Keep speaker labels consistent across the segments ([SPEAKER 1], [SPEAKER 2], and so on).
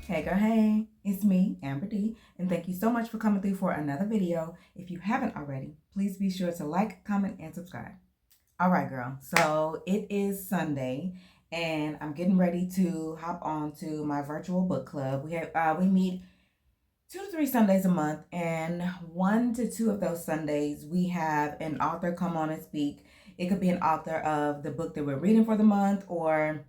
[SPEAKER 1] Hey girl, hey, it's me, Amber D, and thank you so much for coming through for another video. If you haven't already, please be sure to like, comment, and subscribe. All right, girl, so it is Sunday, and I'm getting ready to hop on to my virtual book club. We meet 2 to 3 Sundays a month, and 1 to 2 of those Sundays, we have an author come on and speak. It could be an author of the book that we're reading for the month, or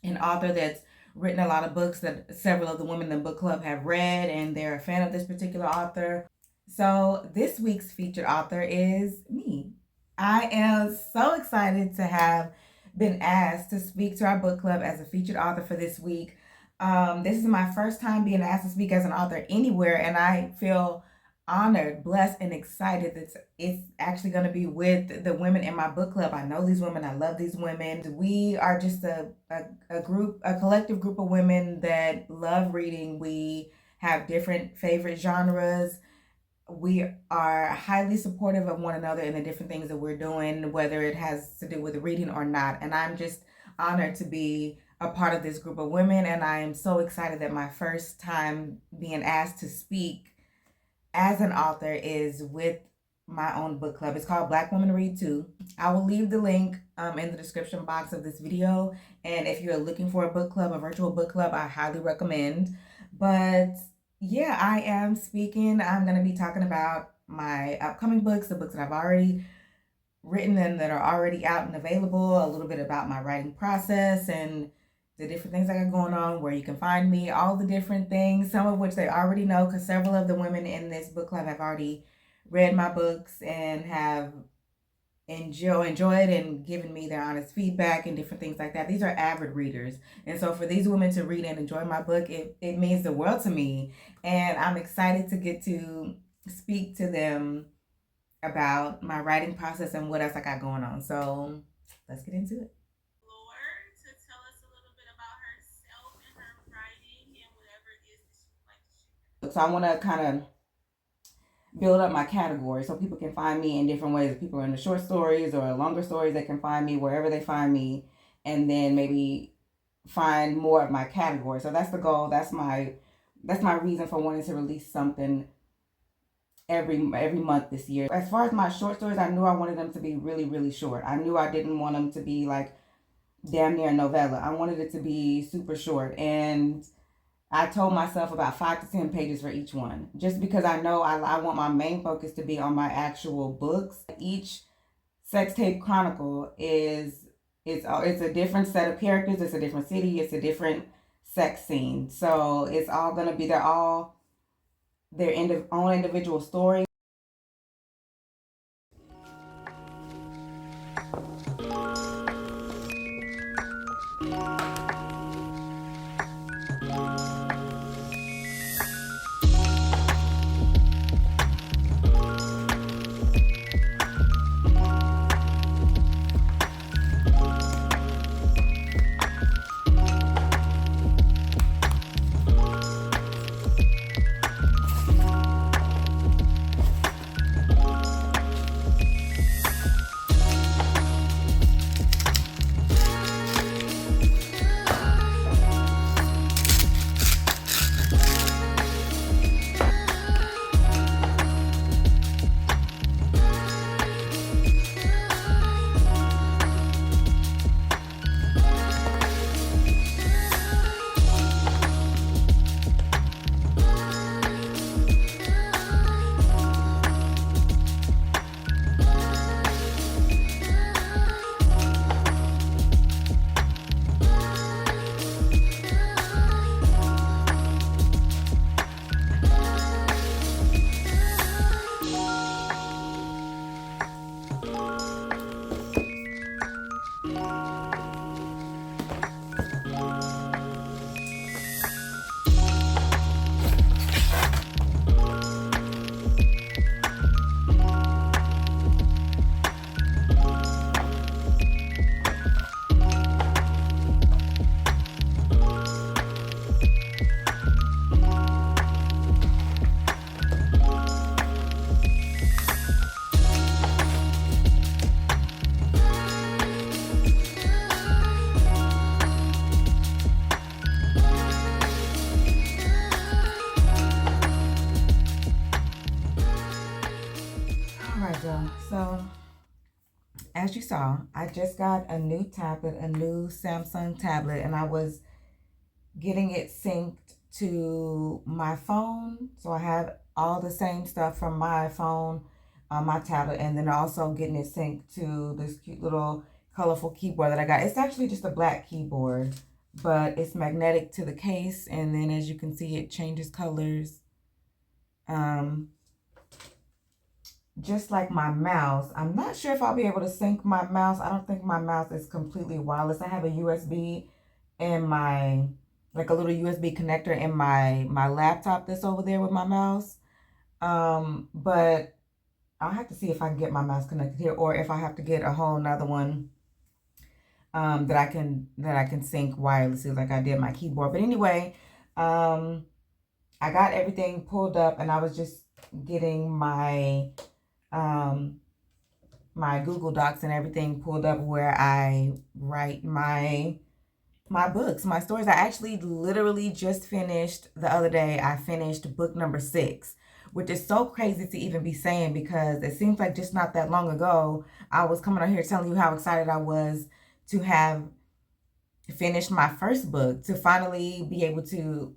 [SPEAKER 1] an author that's written a lot of books that several of the women in the book club have read, and they're a fan of this particular author. So this week's featured author is me. I am so excited to have been asked to speak to our book club as a featured author for this week. This is my first time being asked to speak as an author anywhere, and I feel honored, blessed, and excited that it's actually going to be with the women in my book club. I know these women. I love these women. We are just a collective group of women that love reading. We have different favorite genres. We are highly supportive of one another in the different things that we're doing, whether it has to do with reading or not. And I'm just honored to be a part of this group of women. And I am so excited that my first time being asked to speak as an author is with my own book club. It's called Black Women Read Too. I will leave the link in the description box of this video. And if you're looking for a book club, a virtual book club, I highly recommend. But yeah, I am speaking. I'm going to be talking about my upcoming books, the books that I've already written and that are already out and available, a little bit about my writing process and the different things I got going on, where you can find me, all the different things, some of which they already know, because several of the women in this book club have already read my books and have enjoyed and given me their honest feedback and different things like that. These are avid readers. And so for these women to read and enjoy my book, it means the world to me. And I'm excited to get to speak to them about my writing process and what else I got going on. So let's get into it. So I want to kind of build up my category so people can find me in different ways. If people are into short stories or longer stories, they can find me wherever they find me, and then maybe find more of my category. So that's the goal. That's my reason for wanting to release something every month this year. As far as my short stories, I knew I wanted them to be really, really short. I knew I didn't want them to be like damn near a novella. I wanted it to be super short, and I told myself about 5 to 10 pages for each one, just because I know I want my main focus to be on my actual books. Each sex tape chronicle it's a different set of characters. It's a different city. It's a different sex scene. So it's all gonna be, they're all their own individual story. as you saw, I just got a new tablet, a new Samsung tablet, and I was getting it synced to my phone. So I have all the same stuff from my phone on my tablet, and then also getting it synced to this cute little colorful keyboard that I got. It's actually just a black keyboard, but it's magnetic to the case, and then as you can see, it changes colors. Just like my mouse. I'm not sure if I'll be able to sync my mouse. I don't think my mouse is completely wireless. I have a USB in my, like a little USB connector in my laptop that's over there with my mouse. But I'll have to see if I can get my mouse connected here, or if I have to get a whole nother one that I can sync wirelessly like I did my keyboard. But anyway, I got everything pulled up, and I was just getting my my Google Docs and everything pulled up where I write my books, my stories. I actually literally just finished the other day. I finished book number 6, which is so crazy to even be saying, because it seems like just not that long ago I was coming on here telling you how excited I was to have finished my first book, to finally be able to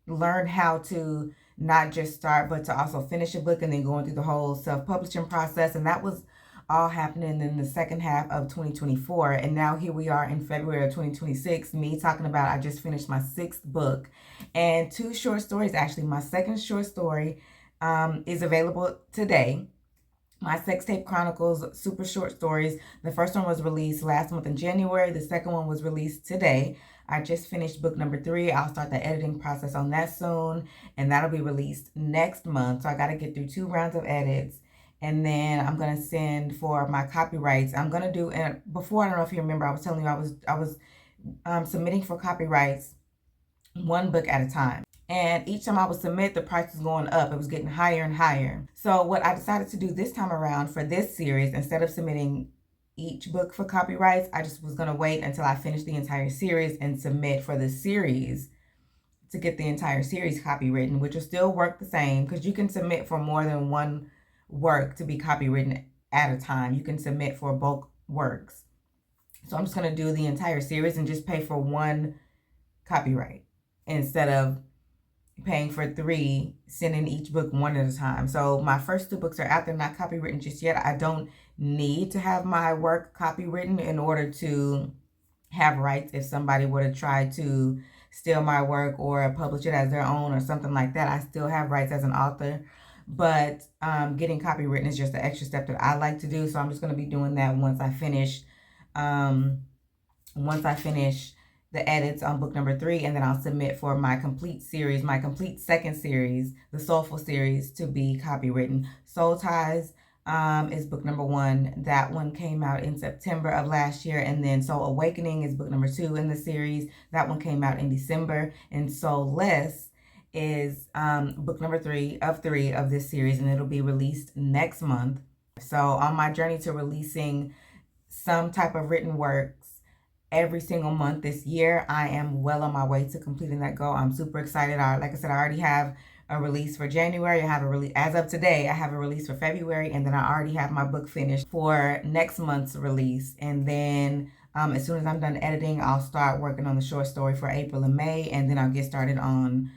[SPEAKER 1] learn how to not just start but to also finish a book, and then going through the whole self-publishing process. And that was all happening in the second half of 2024, and now here we are in February of 2026, me talking about I just finished my 6th book and 2 short stories. Actually, my second short story is available today. My Sex Tape Chronicles super short stories. The first one was released last month in January. The second one was released today. I just finished book number 3. I'll start the editing process on that soon, and that'll be released next month. So I got to get through 2 rounds of edits, and then I'm going to send for my copyrights. I'm going to do, and before, I don't know if you remember, I was telling you I was submitting for copyrights 1 book at a time. And each time I would submit, the price was going up. It was getting higher and higher. So what I decided to do this time around for this series, instead of submitting each book for copyrights, I just was going to wait until I finished the entire series and submit for the series to get the entire series copywritten, which will still work the same, because you can submit for more than 1 work to be copywritten at a time. You can submit for bulk works. So I'm just going to do the entire series and just pay for 1 copyright instead of paying for 3, sending each book 1 at a time. So my first 2 books are out there, not copywritten just yet. I don't need to have my work copywritten in order to have rights if somebody were to try to steal my work or publish it as their own or something like that. I still have rights as an author, but getting copywritten is just the extra step that I like to do. So I'm just going to be doing that once I finish the edits on book number 3, and then I'll submit for my complete series, my complete second series, the Soulful series, to be copywritten. Soul Ties is book number 1. That one came out in September of last year. And then Soul Awakening is book number 2 in the series. That one came out in December. And Soulless is book number 3 of this series, and it'll be released next month. So on my journey to releasing some type of written works every single month this year, I am well on my way to completing that goal. I'm super excited. Like I said, I already have a release for January. I have a release as of today. I have a release for February, and then I already have my book finished for next month's release. And then as soon as I'm done editing, I'll start working on the short story for April and May, and then I'll get started on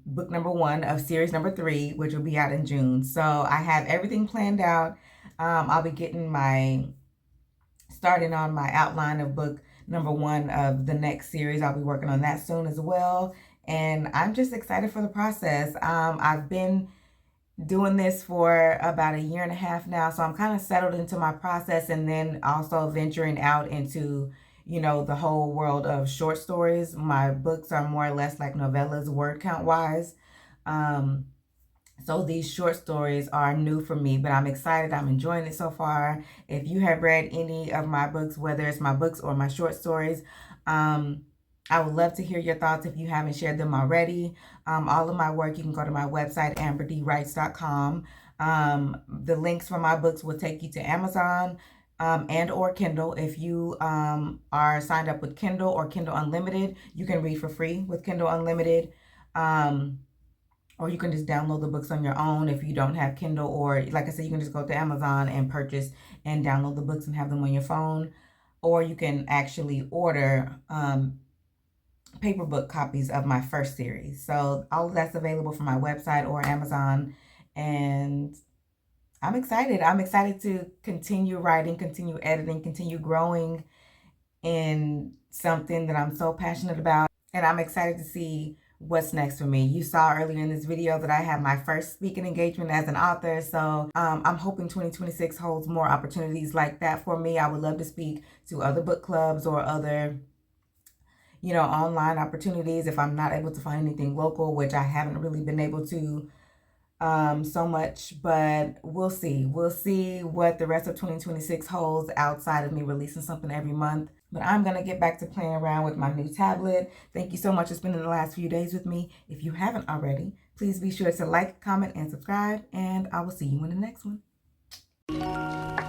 [SPEAKER 1] book number 1 of series number 3, which will be out in June. So I have everything planned out. I'll be getting starting on my outline of book number 1 of the next series. I'll be working on that soon as well. And I'm just excited for the process. I've been doing this for about 1.5 years now, so I'm kind of settled into my process, and then also venturing out into, the whole world of short stories. My books are more or less like novellas, word count wise. So these short stories are new for me, but I'm excited. I'm enjoying it so far. If you have read any of my books, whether it's my books or my short stories, I would love to hear your thoughts if you haven't shared them already. All of my work, you can go to my website, amberdwrites.com. The links for my books will take you to Amazon and or Kindle. If you are signed up with Kindle or Kindle Unlimited, you can read for free with Kindle Unlimited. or you can just download the books on your own if you don't have Kindle, or like I said, you can just go to Amazon and purchase and download the books and have them on your phone, or you can actually order paper book copies of my first series. So all of that's available from my website or Amazon, and I'm excited. I'm excited to continue writing, continue editing, continue growing in something that I'm so passionate about. And I'm excited to see what's next for me. You saw earlier in this video that I have my first speaking engagement as an author. So I'm hoping 2026 holds more opportunities like that for me. I would love to speak to other book clubs or other, you know, online opportunities if I'm not able to find anything local, which I haven't really been able to so much, but we'll see. We'll see what the rest of 2026 holds outside of me releasing something every month. But I'm going to get back to playing around with my new tablet. Thank you so much for spending the last few days with me. If you haven't already, please be sure to like, comment, and subscribe, and I will see you in the next one.